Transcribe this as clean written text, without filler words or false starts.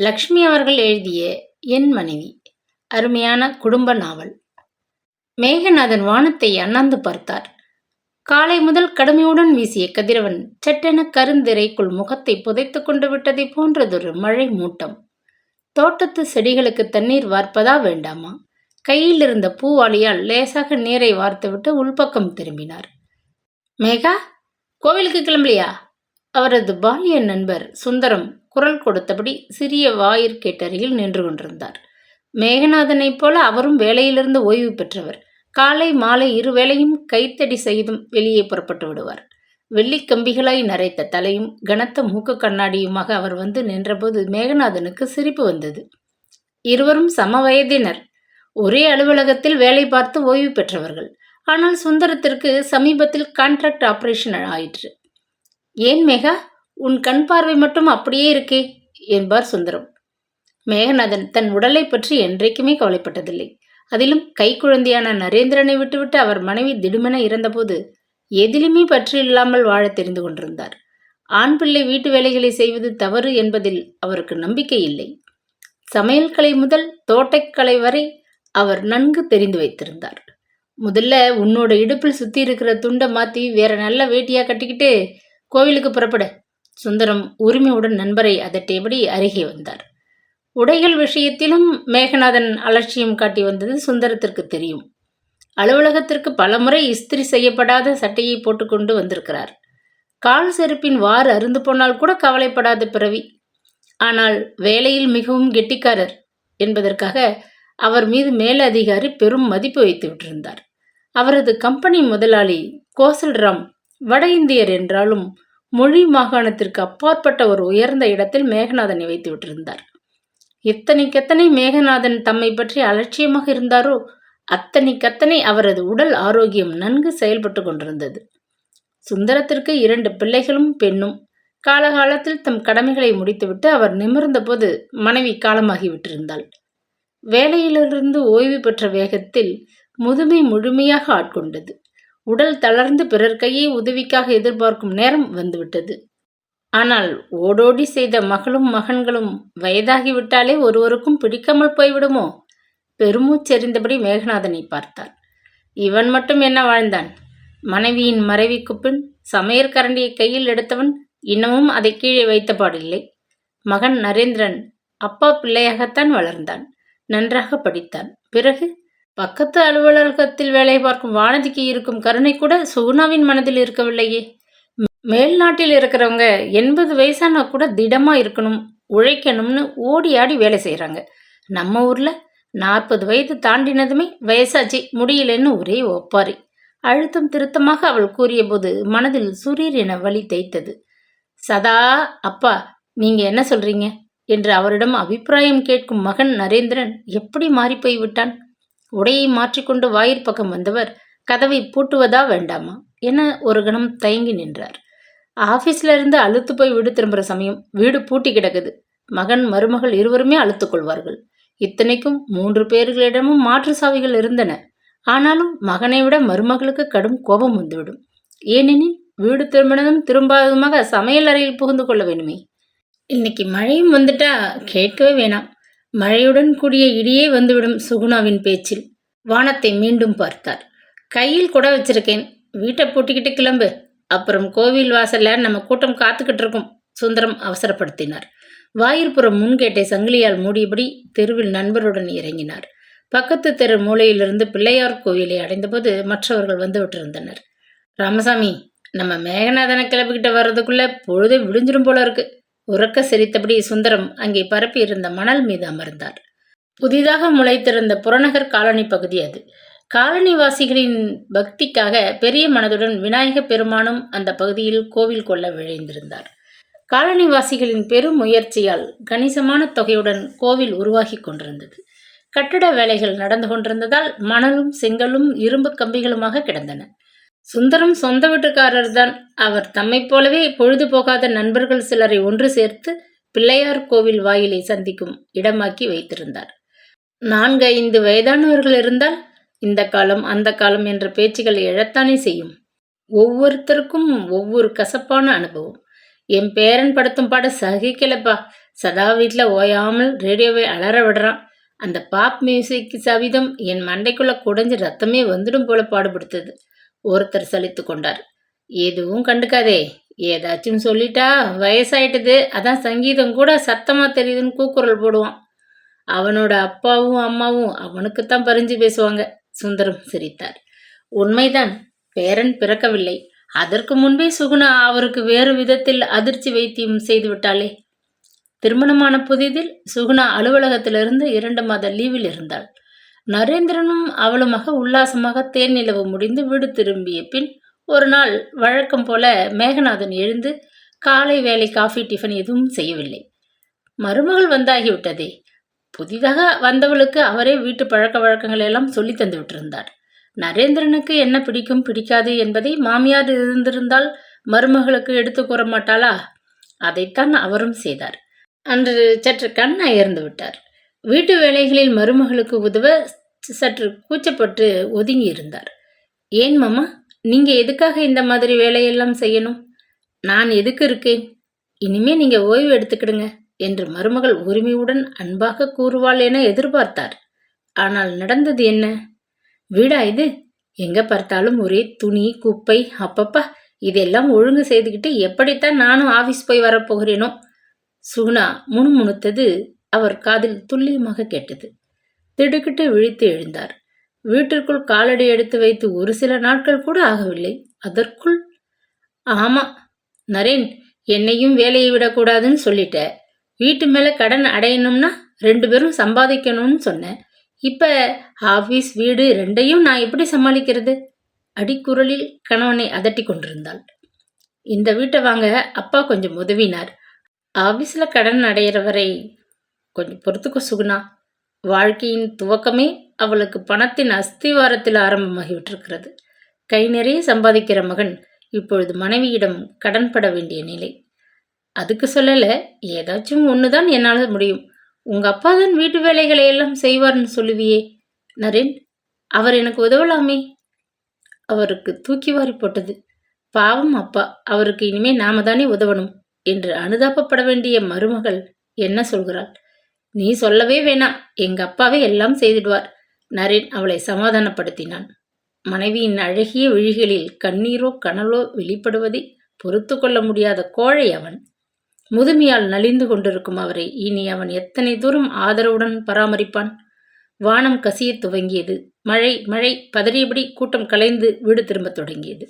லக்ஷ்மி அவர்கள் எழுதிய என் மனைவி அருமையான குடும்ப நாவல். மேகநாதன் வானத்தை அண்ணாந்து பார்த்தார். காலை முதல் கடுமையுடன் வீசிய கதிரவன் சட்டென கருந்திரைக்குள் முகத்தை புதைத்து கொண்டு விட்டதை போன்றதொரு மழை மூட்டம். தோட்டத்து செடிகளுக்கு தண்ணீர் வார்ப்பதா வேண்டாமா? கையில் இருந்த பூவாளியால் லேசாக நீரை வார்த்துவிட்டு உள்பக்கம் திரும்பினார். மேகா, கோவிலுக்கு கிளம்பலையா? அவரது பாலிய நண்பர் சுந்தரம் குரல் கொடுத்தபடி சிறிய வாயிற்கேட்டருகில் நின்று கொண்டிருந்தார். மேகநாதனைப் போல அவரும் வேலையிலிருந்து ஓய்வு பெற்றவர். காலை மாலை இருவேளையும் கைத்தடி செய்தும் வெளியே புறப்பட்டு விடுவார். வெள்ளிக் கம்பிகளாய் நரைத்த தலையும் கனத்த மூக்கு கண்ணாடியுமாக அவர் வந்து நின்றபோது மேகநாதனுக்கு சிரிப்பு வந்தது. இருவரும் சம வயதினர். ஒரே அலுவலகத்தில் வேலை பார்த்து ஓய்வு பெற்றவர்கள். ஆனால் சுந்தரத்திற்கு சமீபத்தில் கான்ட்ராக்ட் ஆபரேஷன் ஆயிற்று. ஏன் மேகா, உன் கண் பார்வை மட்டும் அப்படியே இருக்கே என்பார் சுந்தரம். மேகநாதன் தன் உடலை பற்றி என்றைக்குமே கவலைப்பட்டதில்லை. அதிலும் கைக்குழந்தையான நரேந்திரனை விட்டுவிட்டு அவர் மனைவி திடுமென இறந்தபோது எதிலுமே பற்று இல்லாமல் வாழ தெரிந்து கொண்டிருந்தார். ஆண் பிள்ளை வீட்டு வேலைகளை செய்வது தவறு என்பதில் அவருக்கு நம்பிக்கை இல்லை. சமையல் கலை முதல் தோட்டக்கலை வரை அவர் நன்கு தெரிந்து வைத்திருந்தார். முதல்ல உன்னோட இடுப்பில் சுத்தி இருக்கிற துண்டை மாற்றி வேற நல்ல வேட்டியா கட்டிக்கிட்டு கோவிலுக்கு புறப்பட. சுந்தரம் உரிமையுடன் நண்பரை அதட்டியபடி அருகே வந்தார். உடைகள் விஷயத்திலும் மேகநாதன் அலட்சியம் காட்டி வந்தது சுந்தரத்திற்கு தெரியும். அலுவலகத்திற்கு பலமுறை இஸ்திரி செய்யப்படாத சட்டையை போட்டுக்கொண்டு வந்திருக்கிறார். கால் செருப்பின் வாறு அருந்து போனால் கூட கவலைப்படாத பிறவி. ஆனால் வேலையில் மிகவும் கெட்டிக்காரர் என்பதற்காக அவர் மீது மேலதிகாரி பெரும் மதிப்பு வைத்து விட்டிருந்தார். அவரது கம்பெனி முதலாளி கோசல்ராம் வட இந்தியர் என்றாலும் மொழி மாகாணத்திற்கு அப்பாற்பட்ட ஒரு உயர்ந்த இடத்தில் மேகநாதனை வைத்து விட்டிருந்தார். எத்தனைக்கெத்தனை மேகநாதன் தம்மை பற்றி அலட்சியமாக இருந்தாரோ அத்தனைக்கத்தனை அவரது உடல் ஆரோக்கியம் நன்கு செயல்பட்டு கொண்டிருந்தது. சுந்தரத்திற்கு 2 பிள்ளைகளும் பெண்ணும். காலகாலத்தில் தம் கடமைகளை முடித்துவிட்டு அவர் நிமிர்ந்த போது மனைவி காலமாகிவிட்டிருந்தாள். வேலையிலிருந்து ஓய்வு பெற்ற வேகத்தில் முதுமை முழுமையாக ஆட்கொண்டது. உடல் தளர்ந்து பிறர் கையை உதவிக்காக எதிர்பார்க்கும் நேரம் வந்துவிட்டது. ஆனால் ஓடோடி செய்த மகளும் மகன்களும் வயதாகிவிட்டாலே ஒருவருக்கும் பிடிக்காமல் போய்விடுமோ? பெருமூச்செறிந்தபடி மேகநாதனை பார்த்தார். இவன் மட்டும் என்ன வாழ்ந்தான்? மனைவியின் மறைவுக்கு பின் சமையற்கரண்டியை கையில் எடுத்தவன் இன்னமும் அதை கீழே வைத்தபாடில்லை. மகன் நரேந்திரன் அப்பா பிள்ளையாகத்தான் வளர்ந்தான். நன்றாக படித்தான். பிறகு பக்கத்து அலுவலகத்தில் வேலை பார்க்கும் வானதிக்கு இருக்கும் கருணை கூட சுகுணாவின் மனதில் இருக்கவில்லையே. மேல் நாட்டில் இருக்கிறவங்க 80 வயசானா கூட திடமா இருக்கணும், உழைக்கணும்னு ஓடி ஆடி வேலை செய்கிறாங்க. நம்ம ஊரில் 40 வயது தாண்டினதுமே வயசாச்சு முடியலன்னு ஒரே ஒப்பாரி. அழுத்தம் திருத்தமாக அவள் கூறிய போது மனதில் சுரீர் என வலி தைத்தது. சதா அப்பா நீங்க என்ன சொல்றீங்க என்று அவரிடம் அபிப்பிராயம் கேட்கும் மகன் நரேந்திரன் எப்படி மாறிப்போய் விட்டான்? உடையை மாற்றிக்கொண்டு வாயிற்பக்கம் வந்தவர் கதவை பூட்டுவதா வேண்டாமா என ஒரு கணம் தயங்கி நின்றார். ஆபீஸ்ல இருந்து அழுத்து போய் வீடு திரும்புகிற சமயம் வீடு பூட்டி கிடக்குது. மகன் மருமகள் இருவருமே அழுத்துக் கொள்வார்கள். இத்தனைக்கும் 3 பேர்களிடமும் மாற்று சாவிகள் இருந்தன. ஆனாலும் மகனை விட மருமகளுக்கு கடும் கோபம் வந்துவிடும். ஏனெனில் வீடு திரும்பினதும் திரும்பாததுமாக சமையல் அறையில் புகுந்து கொள்ள வேண்டுமே. இன்னைக்கு மழையும் வந்துட்டா கேட்கவே வேணாம். மழையுடன் கூடிய இடியே வந்துவிடும் சுகுணாவின் பேச்சில். வானத்தை மீண்டும் பார்த்தார். கையில் கூட வச்சிருக்கேன், வீட்டை பூட்டிக்கிட்டு கிளம்பு, அப்புறம் கோவில் வாசல்ல நம்ம கூட்டம் காத்துக்கிட்டு இருக்கும். சுந்தரம் அவசரப்படுத்தினார். வாயிற்புறம் முன்கேட்டை சங்கிலியால் மூடியபடி தெருவில் நண்பருடன் இறங்கினார். பக்கத்து தெரு மூலையிலிருந்து பிள்ளையார் கோவிலை அடைந்தபோது மற்றவர்கள் வந்து விட்டிருந்தனர். ராமசாமி, நம்ம மேகநாதனை கிளப்பிக்கிட்ட வர்றதுக்குள்ள பொழுதை விடிஞ்சிடும் போல இருக்கு. உறக்க சிரித்தபடி சுந்தரம் அங்கே பரப்பி இருந்த மணல் மீது அமர்ந்தார். புதிதாக முளைத்திருந்த புறநகர் காலனி பகுதி அது. காலனிவாசிகளின் பக்திக்காக பெரிய மனதுடன் விநாயக பெருமானும் அந்த பகுதியில் கோவில் கொள்ள விழைந்திருந்தார். காலனிவாசிகளின் பெரும் முயற்சியால் கணிசமான தொகையுடன் கோவில் உருவாகி கொண்டிருந்தது. கட்டட வேலைகள் நடந்து கொண்டிருந்ததால் மணலும் செங்கலும் இரும்பு கம்பிகளுமாக கிடந்தன. சுந்தரம் சொந்த வீட்டுக்காரர் தான். அவர் தம்மை போலவே பொழுது போகாத நண்பர்கள் சிலரை ஒன்று சேர்த்து பிள்ளையார் கோவில் வாயிலை சந்திக்கும் இடமாக்கி வைத்திருந்தார். 4-5 வயதானவர்கள் இருந்தால் இந்த காலம் அந்த காலம் என்ற பேச்சுகள் எழத்தானே செய்யும். ஒவ்வொருத்தருக்கும் ஒவ்வொரு கசப்பான அனுபவம். என் பேரன் படுத்தும் பாட சகிக்கலப்பா, சதா வீட்டில் ஓயாமல் ரேடியோவை அலற விடுறான். அந்த பாப் மியூசிக் சவிதம் என் மண்டைக்குள்ள குடைஞ்சு ரத்தமே வந்துடும் போல பாடுபடுத்துது. ஒருத்தர் சலித்து கொண்டார். எதுவும் கண்டுக்காதே, ஏதாச்சும் சொல்லிட்டா வயசாயிட்டது, அதான் சங்கீதம் கூட சத்தமா தெரியுதுன்னு கூக்குரல் போடுவான். அவனோட அப்பாவும் அம்மாவும் அவனுக்குத்தான் பறிஞ்சு பேசுவாங்க. சுந்தரம் சிரித்தார். உண்மைதான், பேரன் பிறக்கவில்லை. அதற்கு முன்பே சுகுணா அவருக்கு வேறு விதத்தில் அதிர்ச்சி வைத்தியம் செய்து விட்டாளே. திருமணமான புதிதில் சுகுணா அலுவலகத்திலிருந்து 2 மாத லீவில் இருந்தாள். நரேந்திரனும் அவளுமாக உல்லாசமாக தேன் நிலவு முடிந்து வீடு திரும்பிய பின் ஒரு நாள் வழக்கம் போல மேகநாதன் எழுந்து காலை வேலை காஃபி டிஃபன் எதுவும் செய்யவில்லை. மருமகள் வந்தாகிவிட்டதே. புதிதாக வந்தவளுக்கு அவரே வீட்டு பழக்க வழக்கங்கள் எல்லாம் சொல்லி தந்து விட்டிருந்தார். நரேந்திரனுக்கு என்ன பிடிக்கும் பிடிக்காது என்பதை மாமியார் இருந்திருந்தால் மருமகளுக்கு எடுத்து கூற மாட்டாளா? அதைத்தான் அவரும் செய்தார். அன்று சற்று கண் அயர்ந்து விட்டார். வீட்டு வேலைகளில் மருமகளுக்கு உதவ சற்று கூச்சப்பட்டு ஒதுங்கி இருந்தார். ஏன் மாமா, நீங்க எதுக்காக இந்த மாதிரி வேலையெல்லாம் செய்யணும்? நான் எதுக்கு இருக்கேன்? இனிமே நீங்க ஓய்வு எடுத்துக்கிடுங்க என்று மருமகள் உரிமையுடன் அன்பாக கூறுவாள் என எதிர்பார்த்தார். ஆனால் நடந்தது என்ன? வீடா இது? எங்க பார்த்தாலும் ஒரே துணி, குப்பை. அப்பப்பா, இதெல்லாம் ஒழுங்கு செய்துக்கிட்டு எப்படித்தான் நானும் ஆபீஸ் போய் வரப்போகிறேனோ? சுகுணா முணுமுணுத்தது அவர் காதில் துல்லியமாக கேட்டது. திடுக்கிட்டு விழித்து எழுந்தார். வீட்டிற்குள் காலடி எடுத்து வைத்து ஒரு சில நாட்கள் கூட ஆகவில்லை. அதற்குள் ஆமா நரேன், என்னையும் வேலையை விடக்கூடாதுன்னு சொல்லிட்ட. வீட்டு மேல கடன் அடையணும்னா 2 பேரும் சம்பாதிக்கணும்னு சொன்னேன். இப்ப ஆபீஸ் வீடு 2ஐயும் நான் எப்படி சமாளிக்கிறது? அடிக்குரலில் கணவனை அதட்டி கொண்டிருந்தாள். இந்த வீட்டை வாங்க அப்பா கொஞ்சம் உதவினார். ஆபீஸ்ல கடன் அடையிற வரை கொஞ்சம் பொறுத்துக்க சுகுணா. வாழ்க்கையின் துவக்கமே அவளுக்கு பணத்தின் அஸ்திவாரத்தில் ஆரம்பமாகிவிட்டிருக்கிறது. கை நிறைய சம்பாதிக்கிற மகன் இப்பொழுது மனைவியிடம் கடன்பட வேண்டிய நிலை. அதுக்கு சொல்லல, ஏதாச்சும் ஒண்ணுதான் என்னால முடியும். உங்க அப்பா தான் வீட்டு வேலைகளை எல்லாம் செய்வார்னு சொல்லுவியே நரேன், அவர் எனக்கு உதவலாமே. அவருக்கு தூக்கி வாரி போட்டது. பாவம் அப்பா, அவருக்கு இனிமே நாம தானே உதவணும் என்று அனுதாபப்பட வேண்டிய மருமகள் என்ன சொல்கிறாள்? நீ சொல்லவே வேணாம், எங்க அப்பாவே எல்லாம் செய்திடுவார். நரேன் அவளை சமாதானப்படுத்தினான். மனைவியின் அழகிய விழிகளில் கண்ணீரோ கனலோ வெளிப்படுவதை பொறுத்து கொள்ள முடியாத கோழை அவன். முதுமையால் நலிந்து கொண்டிருக்கும் அவரை இனி அவன் எத்தனை தூரம் ஆதரவுடன் பராமரிப்பான்? வானம் கசிய துவங்கியது. மழை மழை பதறியபடி கூட்டம் கலைந்து வீடு திரும்ப தொடங்கியது.